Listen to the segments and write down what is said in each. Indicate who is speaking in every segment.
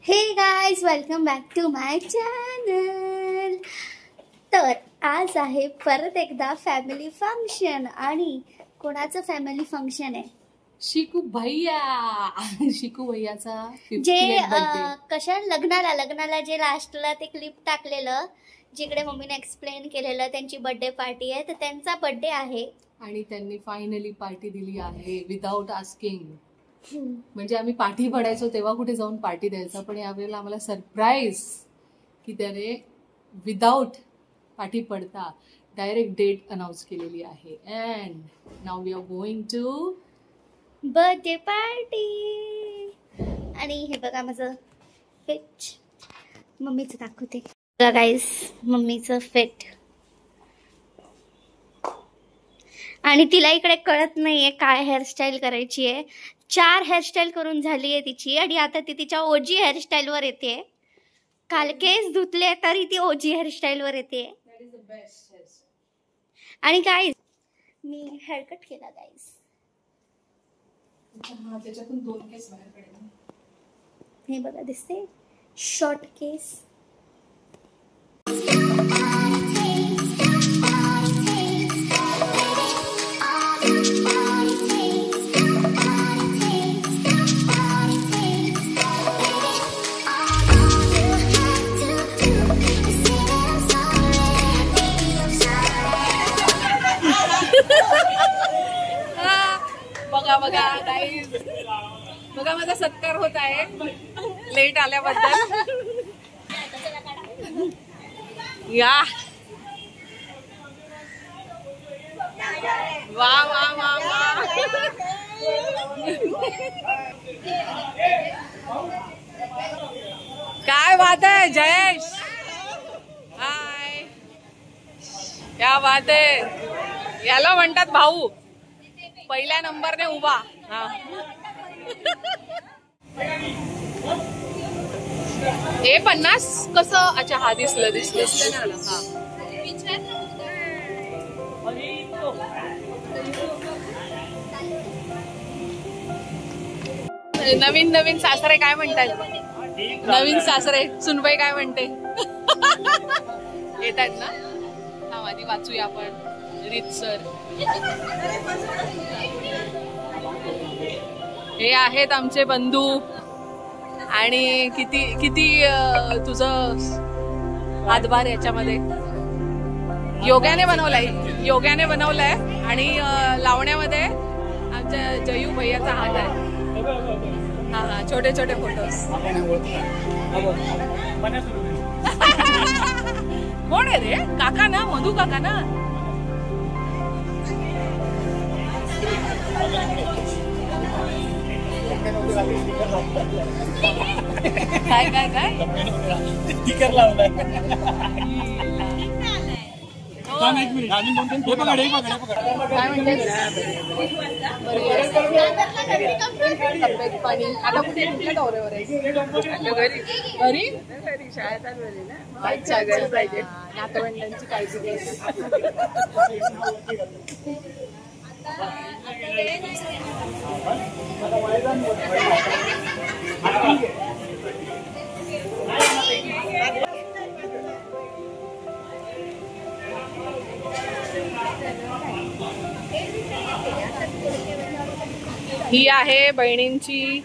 Speaker 1: हे guys, welcome back to my channel. तर आज आहे परत एकदा फॅमिली फंक्शन. आणि कोणाचं फॅमिली फंक्शन आहे?
Speaker 2: शिकू भैयाचा
Speaker 1: जे कशा लग्नाला जे लास्टला ते क्लिप टाकलेलं, जिकडे मम्मीने एक्सप्लेन केलेलं त्यांची बर्थडे पार्टी आहे, तर त्यांचा बर्थडे आहे
Speaker 2: आणि त्यांनी फायनली पार्टी दिली आहे विदाउट आस्किंग. म्हणजे आम्ही पाठी पडायचो तेव्हा कुठे जाऊन पार्टी द्यायचा, पण यावेळेला आम्हाला सरप्राईज की त्याने विदाउट पाठी पडता डायरेक्ट डेट अनाउन्स केलेली आहे. And now we are going to
Speaker 1: birthday party. आणि हे बघा माझं फिट, मम्मीचं दाखवते बघा गाईस, मम्मीचं फिट. आणि तिला इकडे कळत नाहीये काय हेअरस्टाईल करायची आहे. 4 हेअरस्टाईल करून झाली आहे तिची, आणि आता ती तिच्या ओजी हेअरस्टाईलवर येते. काल केस धुतले तरी ती ओजी हेअरस्टाईलवर येते. आणि गाईस मी हेअरकट केला गाईस.
Speaker 2: त्याच्यातून 2 केस बाहेर पडले.
Speaker 1: हे बघा दिसते, शॉर्ट केस.
Speaker 2: बघा गाईज, बघा माझा सत्कार होत आहे लेट आल्याबद्दल. या वा वा वा वा. काय बात आहे जयेश. हाय, क्या बात आहे. याला म्हणतात भाऊ, पहिल्या नंबरने उभा. हे 50 कसं? अच्छा, हा दिसलं नवीन सासरे काय म्हणतात? नवीन सासरे सुनबाई काय म्हणते? येतात ना? हा, आधी वाचूया आपण रीतसर. हे आहेत आमचे बंधू. आणि किती किती तुझं हातभार याच्यामध्ये. योग्याने बनवलाय आणि लावण्यामध्ये आमच्या जयू भैयाचा हात आहे. हा, छोटे छोटे फोटोज. कोण आहे रे? काका ना, मधू काका ना. काय काय काय स्टिकर लावलाय. तब्येत पाणी आता कुठे कुठल्या दौऱ्यावर आहे? घरी शाळेत आले ना. अच्छा, घरी पाहिजे. नातवंडांची काळजी घ्यायची. ही आहे बहिणींची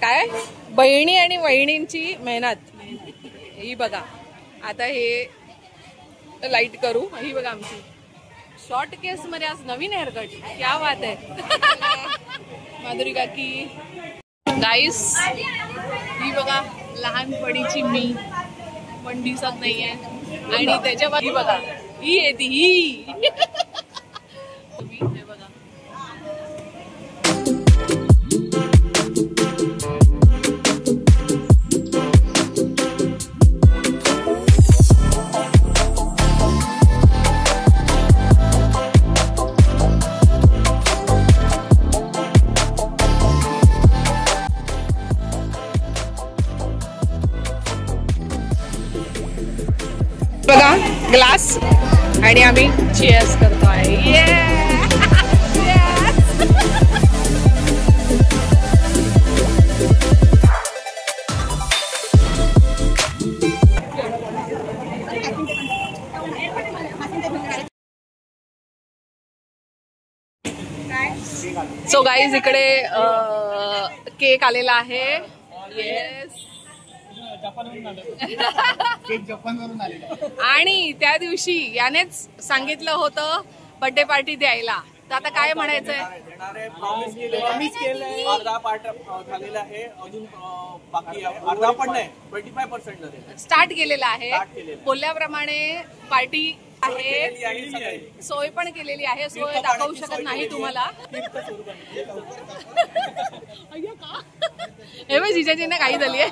Speaker 2: काय, बहिणी आणि वहिनींची मेहनत. ही बघा, आता हे लाईट करू. ही बघा आमची शॉर्ट केस मध्ये आज नवीन हेअरकट. क्या बात आहे. माधुरी काकी. गाईस ही बघा लहानपणीची मी, पण दिसत नाहीये. आणि त्याच्या ही बघा, ही येते ही. हे बघा, बघा ग्लास आणि आम्ही चीअर्स करतो आहे. सो गाईज इकडे केक आलेला आहे. येस. आणि त्या दिवशी यानेच सांगितलं होतं बर्थडे पार्टी द्यायला. तर आता काय म्हणायचंय?
Speaker 3: अर्धा पार्ट झालेला आहे, अजून बाकी अर्धा पण नाही, 25% झाले.
Speaker 2: स्टार्ट केलेला आहे. बोलल्याप्रमाणे पार्टी आहे, सोय पण केलेली आहे. सोय दाखवू शकत नाही तुम्हाला. हे बघ जिजाजींना घाई झाली आहे.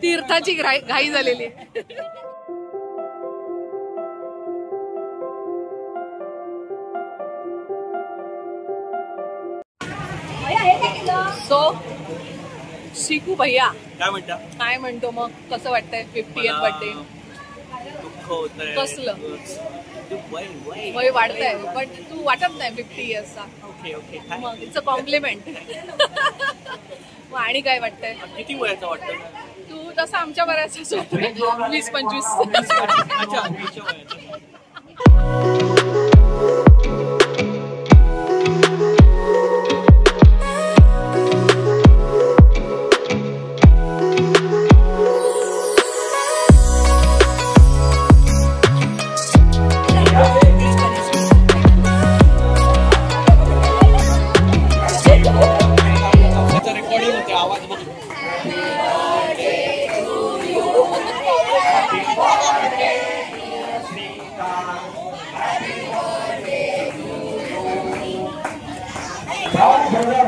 Speaker 2: तीर्थाची घाई झालेली आहे. सो शिकू भैया काय म्हणतो मग? कसं वाटतंय 50th बर्थडे?
Speaker 3: दुःख होतंय.
Speaker 2: कसलं वय वाढतंय, बट तू वाटत नाही 50 इयर्सचा.
Speaker 3: ओके
Speaker 2: मग इट्स अ कॉम्प्लिमेंट. मग आणि काय वाटतंय?
Speaker 3: किती वयाचं वाटतं?
Speaker 2: तू तसं आमच्या बऱ्याच 20-25.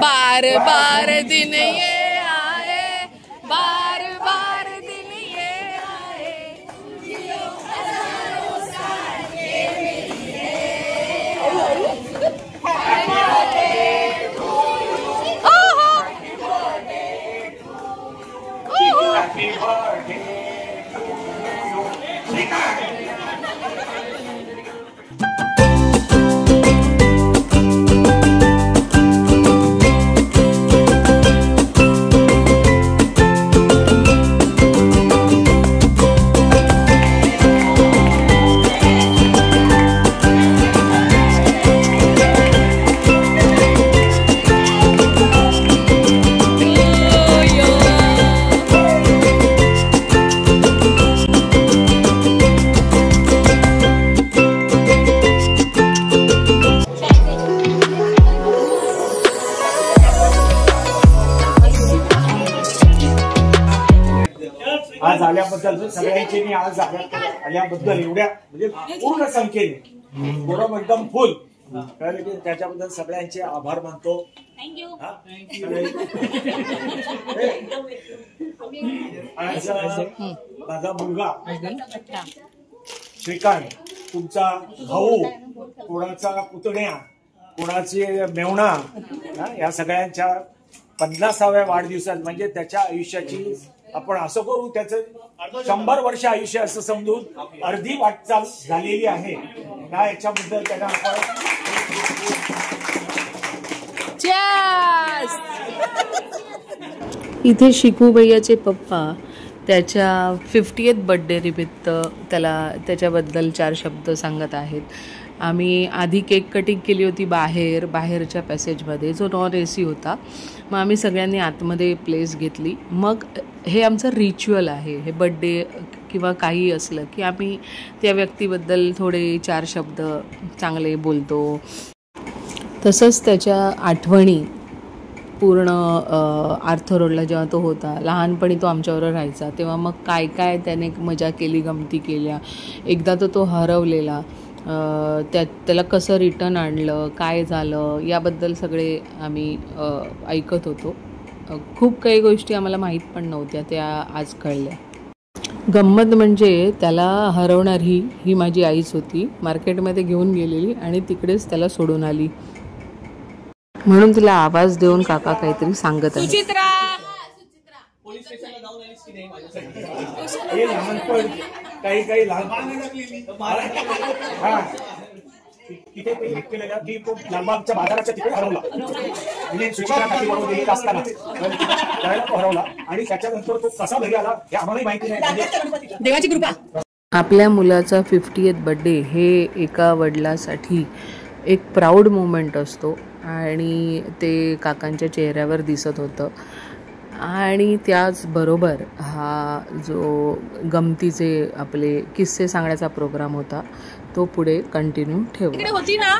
Speaker 2: बार बार दिन ये आए, बार बार दिन ये आए.
Speaker 4: आज आल्याबद्दल सगळ्यांची मी आज आल्याबद्दल एवढ्या म्हणजे पूर्ण संख्येने फोरम एकदम फुल कळलं की त्याच्याबद्दल सगळ्यांचे आभार मानतो. आज माझा मुलगा श्रीकांत, तुमचा भाऊ, कोणाचा पुतण्या, कोणाचे मेवणा, या सगळ्यांच्या 50व्या वाढदिवसात म्हणजे त्याच्या आयुष्याची आपण असं करू त्याचं 100 वर्ष आयुष्य असं समजून अर्धी वाटचाल झालेली आहे. याच्याबद्दल त्यांना आपण
Speaker 2: इथे शिकू भैयाचे पप्पा त्याच्या 50th बर्थडे निमित्त त्याला त्याच्याबद्दल 4 शब्द सांगत आहेत. आम्ही आधी केक कटिंग केली होती बाहेरच्या पॅसेजमध्ये, जो नॉन AC होता. मग आम्ही सगळ्यांनी आतमध्ये प्लेस घेतली. मग हे आमचं रिच्युअल आहे. हे बर्थडे किंवा काही असलं की आम्ही त्या व्यक्तीबद्दल थोडे 4 शब्द चांगले बोलतो. तसंच त्याच्या आठवणी पूर्ण आर्थर रोडला जेव्हा तो होता लहानपणी, तो आमच्याबरोबर राहायचा तेव्हा मग काय काय त्याने मजा केली, गमती केल्या. एकदा तो हरवलेला, त्याला कसं रिटर्न आणलं, काय झालं, याबद्दल सगळे आम्ही ऐकत होतो. खूप काही गोष्टी आम्हाला माहीत पण नव्हत्या, त्या आज कळल्या. गंमत म्हणजे त्याला हरवणारी ही माझी आईच होती. मार्केटमध्ये घेऊन गेलेली आणि तिकडेच त्याला सोडून आली. म्हणून तिला आवाज देऊन काका काहीतरी सांगत आहे.
Speaker 4: काही लहान तिथे केलेल्या की तो लालबागच्या बाजाराच्या तिकडे हरवला. म्हणजे असताना हरवला आणि त्याच्यानंतर तो कसा घरी आला हे आम्हालाही माहिती नाही.
Speaker 2: देवाची कृपा. आपल्या मुलाचा 50th बर्थडे हे एका वडिलासाठी एक प्राऊड मोमेंट असतो आणि ते काकांच्या चेहऱ्यावर दिसत होतं. आणि त्याचबरोबर हा जो गमतीचे आपले किस्से सांगण्याचा प्रोग्राम होता तो पुढे कंटिन्यू ठेवला. होती ना